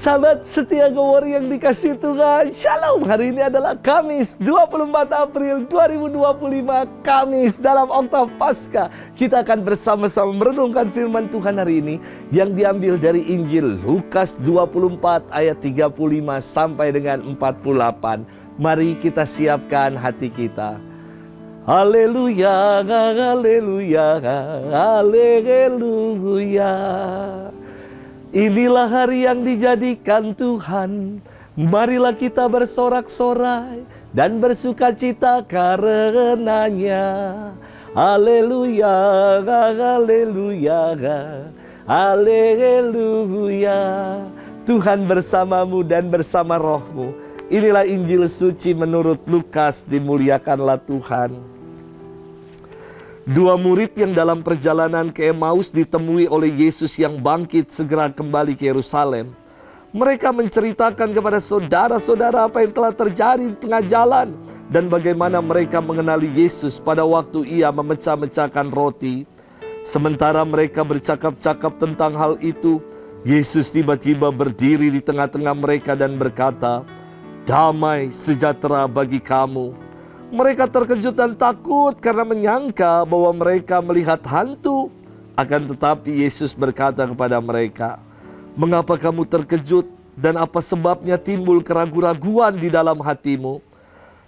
Sahabat setia Go-Worry yang dikasihi Tuhan, Shalom. Hari ini adalah Kamis 24 April 2025, Kamis dalam Oktav Paskah. Kita akan bersama-sama merenungkan firman Tuhan hari ini yang diambil dari Injil Lukas 24 ayat 35 sampai dengan 48. Mari kita siapkan hati kita. Haleluya, haleluya, haleluya. Inilah hari yang dijadikan Tuhan. Marilah kita bersorak-sorai dan bersukacita karenanya. Haleluya, haleluya, haleluya. Tuhan bersamamu dan bersama rohmu. Inilah Injil suci menurut Lukas, dimuliakanlah Tuhan. Dua murid yang dalam perjalanan ke Emmaus ditemui oleh Yesus yang bangkit segera kembali ke Yerusalem. Mereka menceritakan kepada saudara-saudara apa yang telah terjadi di tengah jalan dan bagaimana mereka mengenali Yesus pada waktu ia memecah-mecahkan roti. Sementara mereka bercakap-cakap tentang hal itu, Yesus tiba-tiba berdiri di tengah-tengah mereka dan berkata, "Damai sejahtera bagi kamu." Mereka terkejut dan takut karena menyangka bahwa mereka melihat hantu. Akan tetapi Yesus berkata kepada mereka, "Mengapa kamu terkejut dan apa sebabnya timbul keraguan-raguan di dalam hatimu?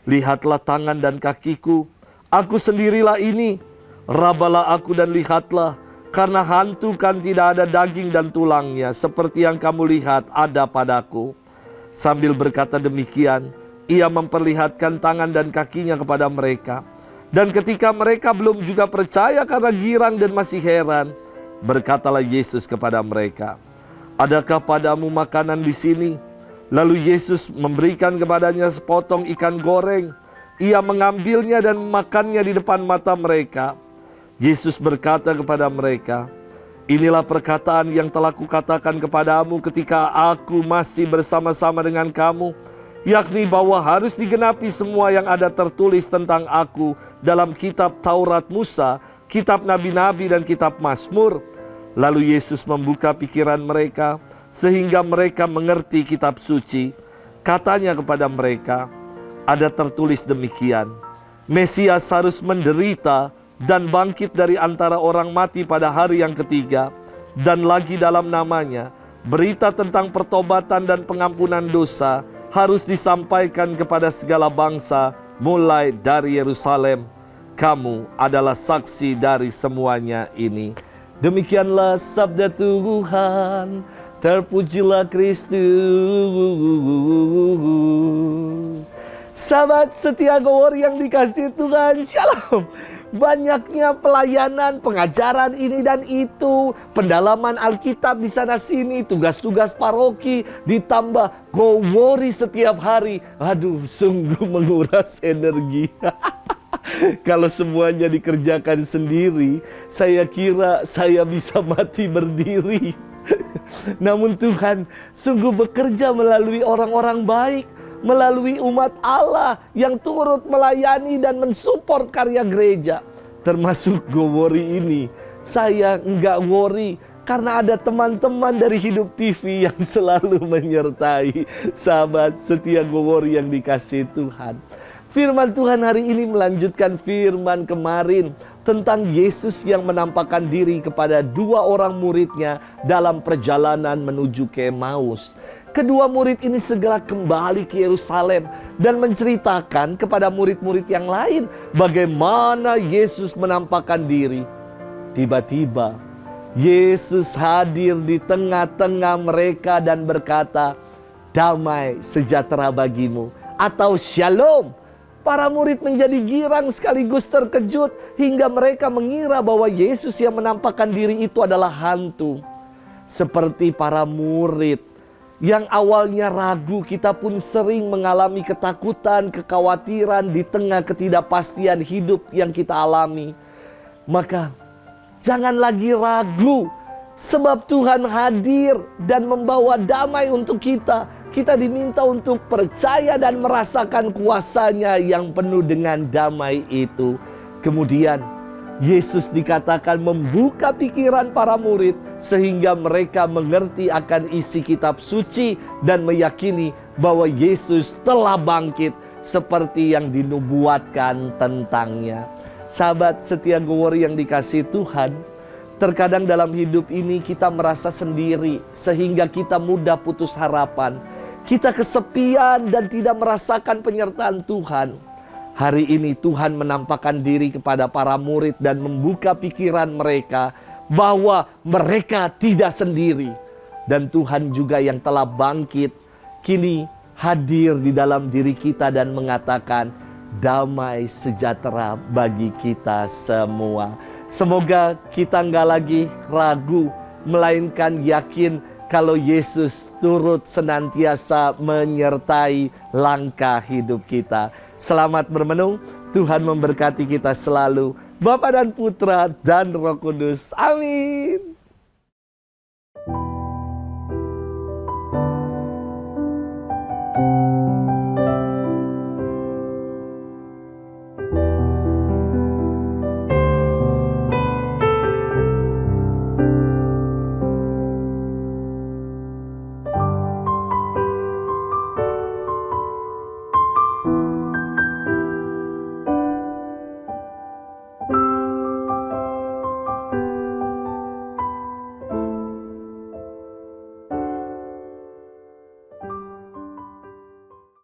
Lihatlah tangan dan kakiku, aku sendirilah ini. Rabalah aku dan lihatlah, karena hantu kan tidak ada daging dan tulangnya seperti yang kamu lihat ada padaku." Sambil berkata demikian, ia memperlihatkan tangan dan kakinya kepada mereka. Dan ketika mereka belum juga percaya karena girang dan masih heran, berkatalah Yesus kepada mereka, "Adakah padamu makanan di sini?" Lalu Yesus memberikan kepadanya sepotong ikan goreng. Ia mengambilnya dan memakannya di depan mata mereka. Yesus berkata kepada mereka, "Inilah perkataan yang telah kukatakan kepadamu ketika aku masih bersama-sama dengan kamu, yakni bahwa harus digenapi semua yang ada tertulis tentang aku dalam kitab Taurat Musa, kitab Nabi-Nabi dan kitab Mazmur." Lalu Yesus membuka pikiran mereka sehingga mereka mengerti kitab suci. Katanya kepada mereka, "Ada tertulis demikian, Mesias harus menderita dan bangkit dari antara orang mati pada hari yang ketiga, dan lagi dalam namanya berita tentang pertobatan dan pengampunan dosa harus disampaikan kepada segala bangsa mulai dari Yerusalem. Kamu adalah saksi dari semuanya ini." Demikianlah sabda Tuhan. Terpujilah Kristus. Sahabat setia Go-Worry yang dikasihi Tuhan, Shalom. Banyaknya pelayanan, pengajaran ini dan itu, pendalaman Alkitab di sana sini, tugas-tugas paroki, ditambah Go-Worry setiap hari. Aduh, sungguh menguras energi. Kalau semuanya dikerjakan sendiri, saya kira saya bisa mati berdiri. Namun Tuhan sungguh bekerja melalui orang-orang baik, melalui umat Allah yang turut melayani dan mensupport karya gereja. Termasuk Go-Worry ini. Saya enggak worry karena ada teman-teman dari Hidup TV yang selalu menyertai sahabat setia Go-Worry yang dikasihi Tuhan. Firman Tuhan hari ini melanjutkan firman kemarin tentang Yesus yang menampakkan diri kepada dua orang muridnya dalam perjalanan menuju ke Emmaus. Kedua murid ini segera kembali ke Yerusalem dan menceritakan kepada murid-murid yang lain bagaimana Yesus menampakkan diri. Tiba-tiba Yesus hadir di tengah-tengah mereka dan berkata, "Damai sejahtera bagimu," atau Shalom. Para murid menjadi girang sekaligus terkejut hingga mereka mengira bahwa Yesus yang menampakkan diri itu adalah hantu. Seperti para murid yang awalnya ragu, kita pun sering mengalami ketakutan, kekhawatiran di tengah ketidakpastian hidup yang kita alami. Maka jangan lagi ragu, sebab Tuhan hadir dan membawa damai untuk kita. Kita diminta untuk percaya dan merasakan kuasa-Nya yang penuh dengan damai itu. Kemudian Yesus dikatakan membuka pikiran para murid sehingga mereka mengerti akan isi kitab suci dan meyakini bahwa Yesus telah bangkit seperti yang dinubuatkan tentangnya. Sahabat setia Gowori yang dikasihi Tuhan, terkadang dalam hidup ini kita merasa sendiri sehingga kita mudah putus harapan. Kita kesepian dan tidak merasakan penyertaan Tuhan. Hari ini Tuhan menampakkan diri kepada para murid dan membuka pikiran mereka bahwa mereka tidak sendiri. Dan Tuhan juga yang telah bangkit kini hadir di dalam diri kita dan mengatakan damai sejahtera bagi kita semua. Semoga kita nggak lagi ragu, melainkan yakin kalau Yesus turut senantiasa menyertai langkah hidup kita. Selamat bermenung, Tuhan memberkati kita selalu, Bapa dan Putra dan Roh Kudus. Amin.